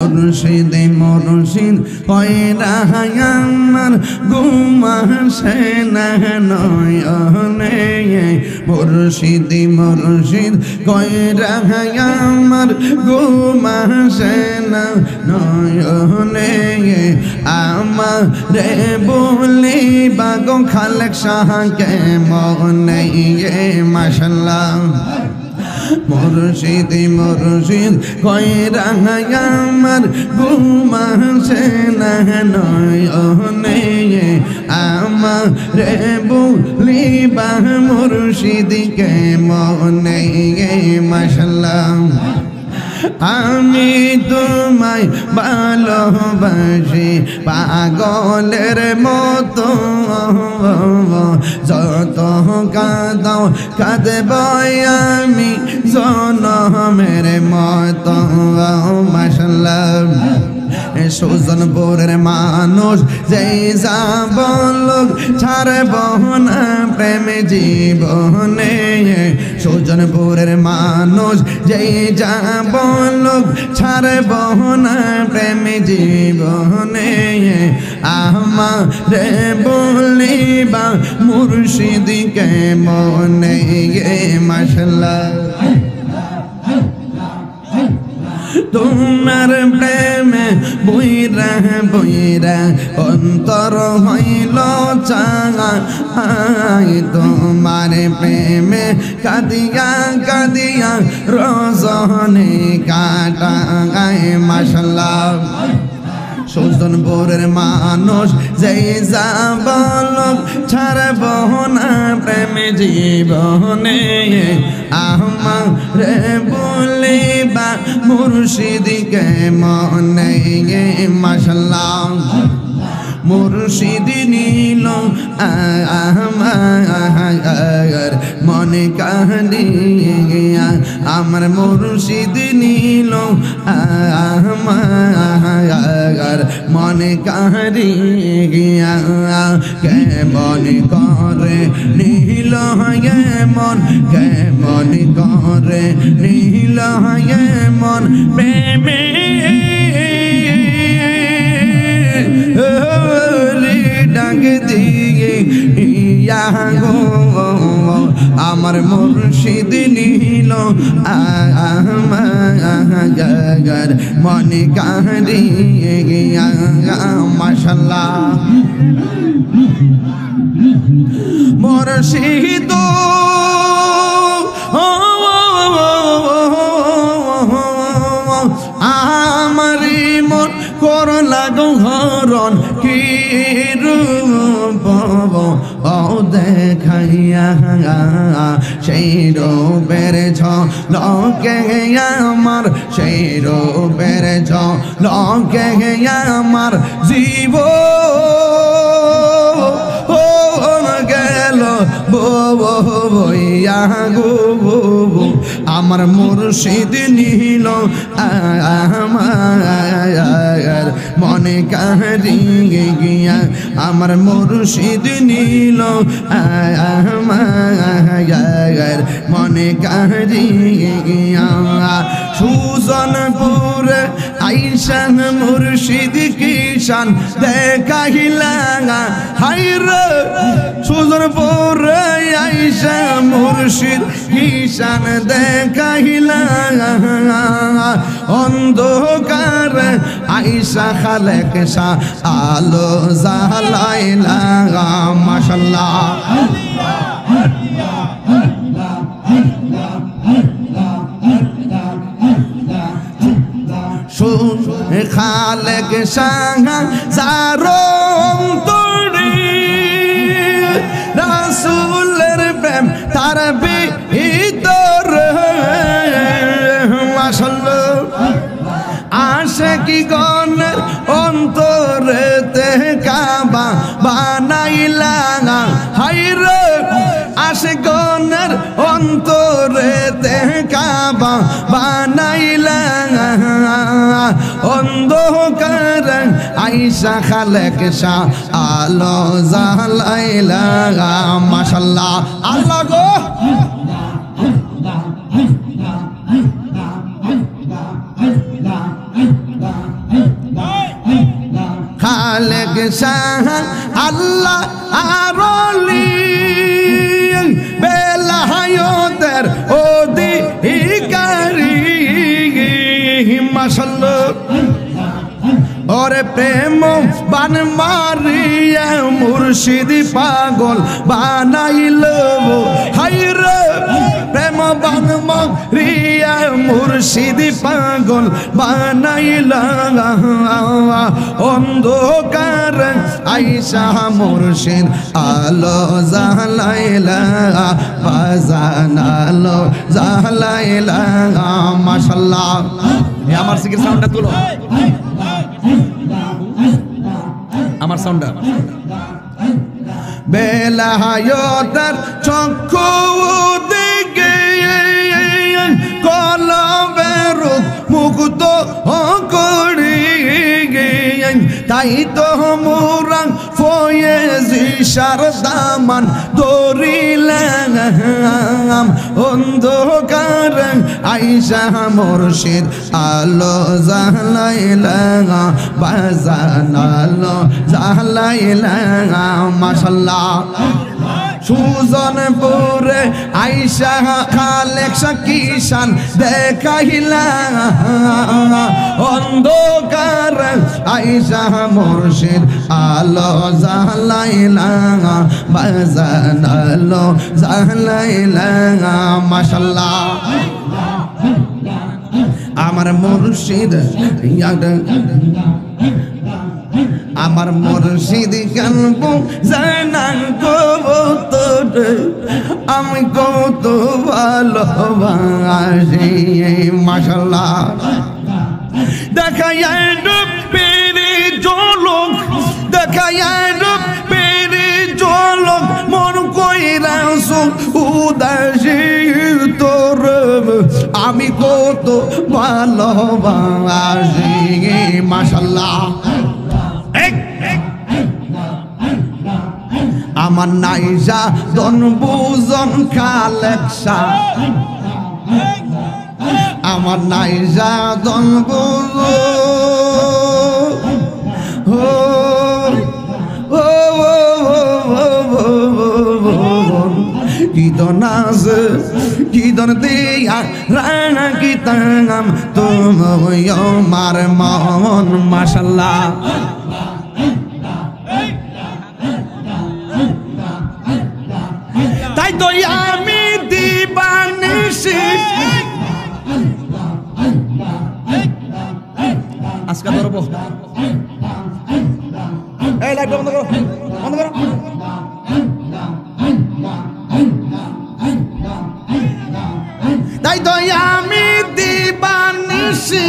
মুর্শিদ মুর্শিদ কয়রা আমার ঘুম আসে না নয়নে মুর্শিদ মুর্শিদ কয়রা আমার ঘুম আসে না নয়নে আমারে বলি বাগো খালেক শাহকে মনে মাশাআল্লাহ মুর্শিদ মুর্শিদ কয়রা আমার ঘুম আসে না নয়নে আমারে বলিবা মুর্শিদকে মনে মাশাআল্লাহ আমি তোমায় ভালোবাসি পাগলের মতো যত কাঁদাও কাঁদব আমি জনমের মতো মাশাআল্লাহ সুজনপুরের মানুষ যেই যাবলোক ছাড়ব না প্রেম জীবনে সুজনপুরের মানুষ যেই যাবলোক ছাড়ব না প্রেম জীবনে আমারে বলিবা মুর্শিদকে মনে মাশাআল্লাহ তোমার প্রেমে বইরা বইরা অন্তর হইল চাই তোমার প্রেমে কাঁদিয়া কাঁদিয়া রজনী কাটায় মাশাআল্লাহ সুজনপুরের মানুষ যেই যাবলোক ছাড়ব না প্রেম জীবনে আমারে বলিবা মুর্শিদকে মনে মাশাআল্লাহ মুর্শিদ নীল আমার মনে কাহিয়া আমার মুর্শিদ নীল আমার মনে কাহিয়া কেমন করে নীল মন কেমন করে নীল মন প্রেমে ডাক দিয়ে ইয়া গো আমার মুর্শিদ নীল আমার মনে কাহিয়া মাশাআল্লাহ মুর্শিদ আমারি মন কর লাগো হরণ কি রূপ ও দেখাইয়া সেই রূপের ঝলকে আমার সেই রূপের ঝলকে আমার জীব গেল বইয়া গো আমার মুর্শিদ নীল আমার মনে কাহিয়া আমার মুর্শিদ নীল আমার মনে কাহিয়া সুজনপুরে আইসান মুর্শিদ কিষান দেখাইলা হাইরে সুজনপুরে আইসা মুর্শিদ কিষান দেখাইলা অন্ধকার আইসা খালেক শাহ আলো জালাইলা মাশাআল্লাহ খালেক শাহ যারো অন্তরে রাসূলের প্রেম তার ভিতরে মাশাআল্লাহ আশিকি গণের অন্তরেতে কাবা বানাইলা হায়রে আশিক গণের অন্তরেতে কাবা বানাইলা অন্ধকার আইসা খালেক শাহ আলো জালাইলা মাশাআল্লাহ আল্লাহ গো শাহ আল্লাহ আরলি বেলায়েতের অধিকারী মাশাআল্লাহ ওরে প্রেম বান মারিয়া মুর্শিদ পাগল বানাইল হায়রে প্রেম বান মারিয়া মুর্শিদ পাগল বানাইল অন্ধকার আইসা মুর্শিদ আলো জালাইলা বাজান আলো জালাইলা মাশাআল্লাহ আমার সিকির সাউন্ডটা তুলো আমার সাউন্ডটা বেলায়েতের চক্ষু দিকে কলবের মুক্ত করি তাই তো মুরাং ফয়েজি শারদামান দরিলাম অন্ধকার আইসা মুর্শিদ আলো জালাইলা বাজান আলো জালাইলা মাশাআল্লাহ সুজনপুরে আইসা খালেক কিষান দেখাইলা অন্ধকার আইসা মুর্শিদ আলো জালাইলা বাজান আলো জালাইলা মাশাআল্লাহ আমার মুর্শিদ আমার মুর্শিদ কানব জানান কবুতর আমি কত ভালোবাসি মাশাআল্লাহ দেখায় রূপ পেরে জলক দেখায় রূপ পেরে জলক মন কইরাস উদাসী তোর আমি কত ভালোবাসি মাশাআল্লাহ আমার নাইজা দন বুজন কালেকশা আমার নাইজা দন কিদন আছে কিদন দিয়া রানা কিতাম তুমি আমার মন মাশাআল্লাহ তাই তো আমি দিবানিশি আজকে ধরবো এই লাইট বন্ধ করো বন্ধ করো তাই তো আমি দিবানিশি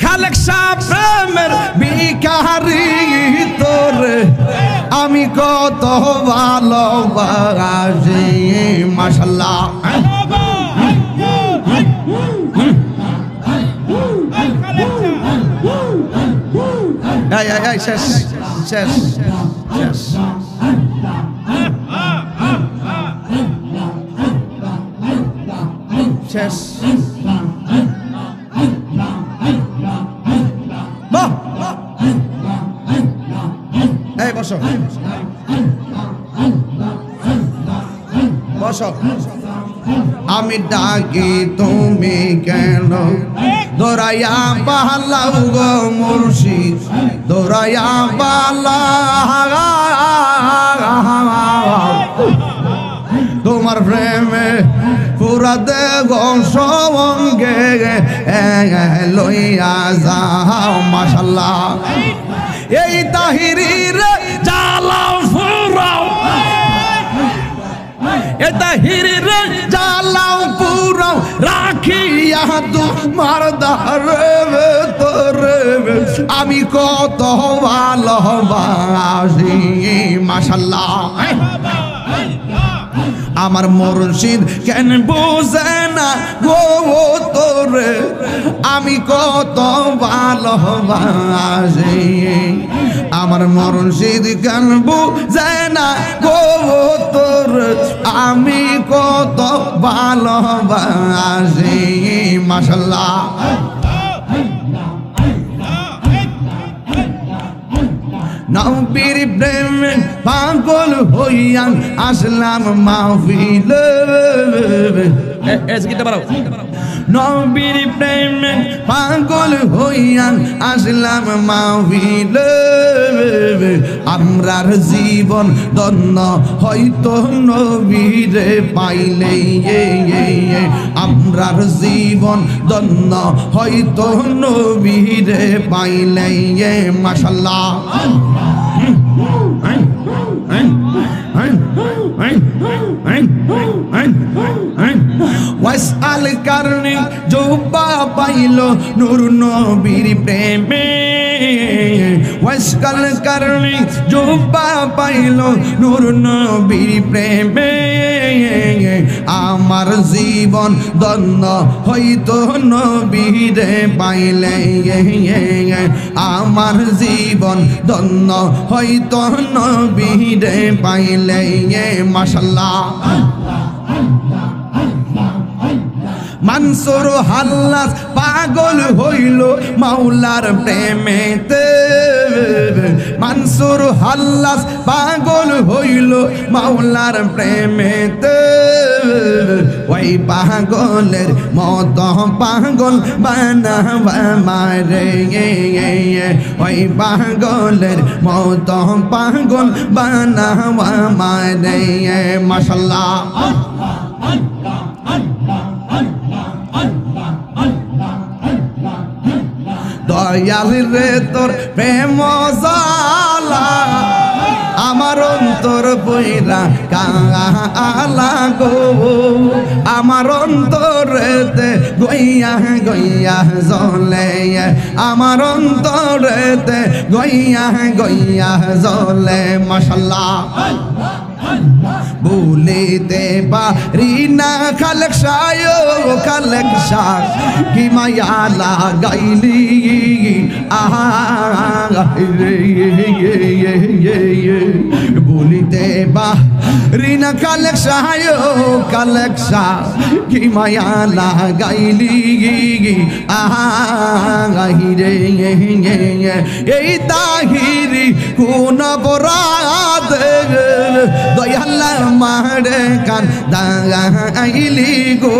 খালেক শাহ প্রেমের ভিখারি তোরে আমি কত ভালোবাসি মাশাআল্লাহ এই শেষ শেষ শেষ শেষ এই বসো বসো আমি ডাকি তুমি কেন দৌড়াইয়া বালাও গো মুর্শিদ দৌড়াইয়া বালা তোমার প্রেমে পুরা দেহ সঙ্গে লইয়া যাও মাশাআল্লাহ এই তাহিরির জালাও ফুরাও এই তাহিরির জালাও ফুরাও রাখিয়া তোমার দারে তোরে আমি কত ভালোবাসি মাশাআল্লাহ আমার মুর্শিদ কেন বুঝে না গো তোরে আমি কত ভালোবাসি আমার মুর্শিদ কেন বুঝে না গো তোরে আমি কত ভালোবাসি মাশাআল্লাহ নবীর প্রেমে পাগল হইয়া আসলাম মাহফিলে এসকিতে পারো নবীর প্রেমে পাগল হইয়া আসলাম মাহফিলে আমরার জীবন ধন্য হয়তো নবীরে পাইলে আমরার জীবন ধন্য হয়তো নবীরে পাইলে মাশাআল্লাহ ওয়াসআল করনি জুব্বা পাইলো নূর নবীর প্রেমে ওয়াসআল করনি জুব্বা পাইলো নূর নবীর প্রেমে আমার জীবন ধন্য হইতো নবীরে পাইলে আমার জীবন ধন্য হইতো নবীরে পাইলে মাশাআল্লাহ মনসুর হাল্লাস পাগল হইল মাওলার প্রেমেতে মনসুর হাল্লাস পাগল হইল মাওলার প্রেমেতে ওই পাগলের মত পাগল বানাবা মারে ওই পাগলের মত পাগল বানাবা মারে মাশাআল্লাহ দয়াল রে তোর প্রেম জালা আমার অন্তর বইরা কালা গো আমার অন্তরেতে গইয়া গইয়া জ্বলে আমার অন্তরেতে গইয়া গইয়া জ্বলে মাশাআল্লাহ ভুলিতে পারি না খালেক শাহ কি মায়া লাগাইলি ভুলিতে পারি না খালেক শাহ কি মায়া লাগাইলি এই তাহিরি কোন অপরাধ দয়াল্লা মারে কান দাইলি গো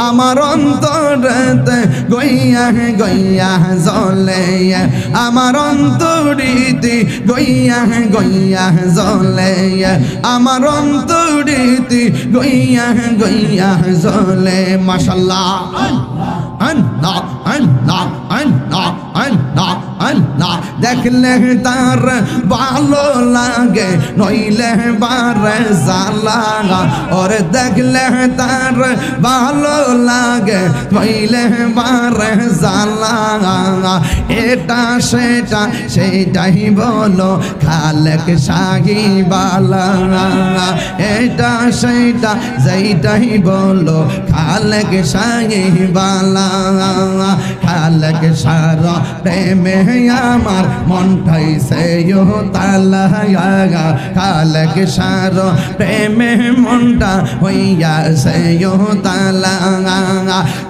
আমার অন্তরেতে গইয়া গইয়া জ্বলে আমার অন্তরিতে গইয়া গইয়া জ্বলে আমার অন্তরিতে গইয়া গইয়া জ্বলে মাশাআল্লাহ আল্লাহ আল্লাহ আল্লাহ আল্লাহ আল্লাহ দেখলে তার ভালো লাগে নইলে বারে জালা ওরে দেখলে তার ভালো লাগে নইলে বারে জালা এটা সেটা সেটাই বলো খালেক সাহিবালা এটা সেটা যেটাই বলো খালেক সাহিবালা খালেক সারা প্রেমে আমার মনটাই সেও তালা খালেক সারা প্রেমে মনটা হইয়া সেও তালা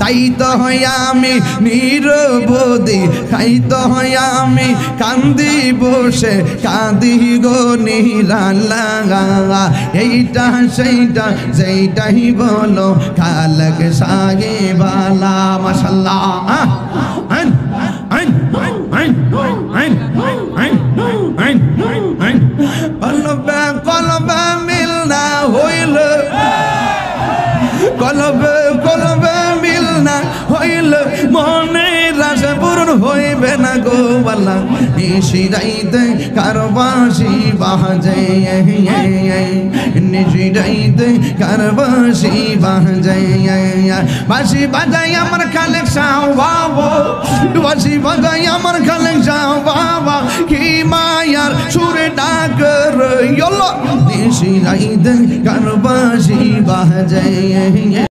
তাই তো হইয়া আমি নিরবধি তাই তো হইয়া আমি কান্দি বসে কাঁদি গো নিরালা এইটা সেইটা যেইটাই বলো খালেক সাহিবালা মাশাআল্লাহ কলবে কলবে মিল না হইল কলবে কলবে মিল না হইল মনে রাশে পূরণ হইবে না গো বালা নিশিরাইতে কারবাসি বাজে নিশিরাইতে কারবাসি বাজে বাসি বাজাই আমার খালেক শাহ বাবা বাসি বাজাই আমার খালেক শাহ বাবা কি মায়ার সুরে ডাক রইল নিশিরাইতে কারবাসি বাজে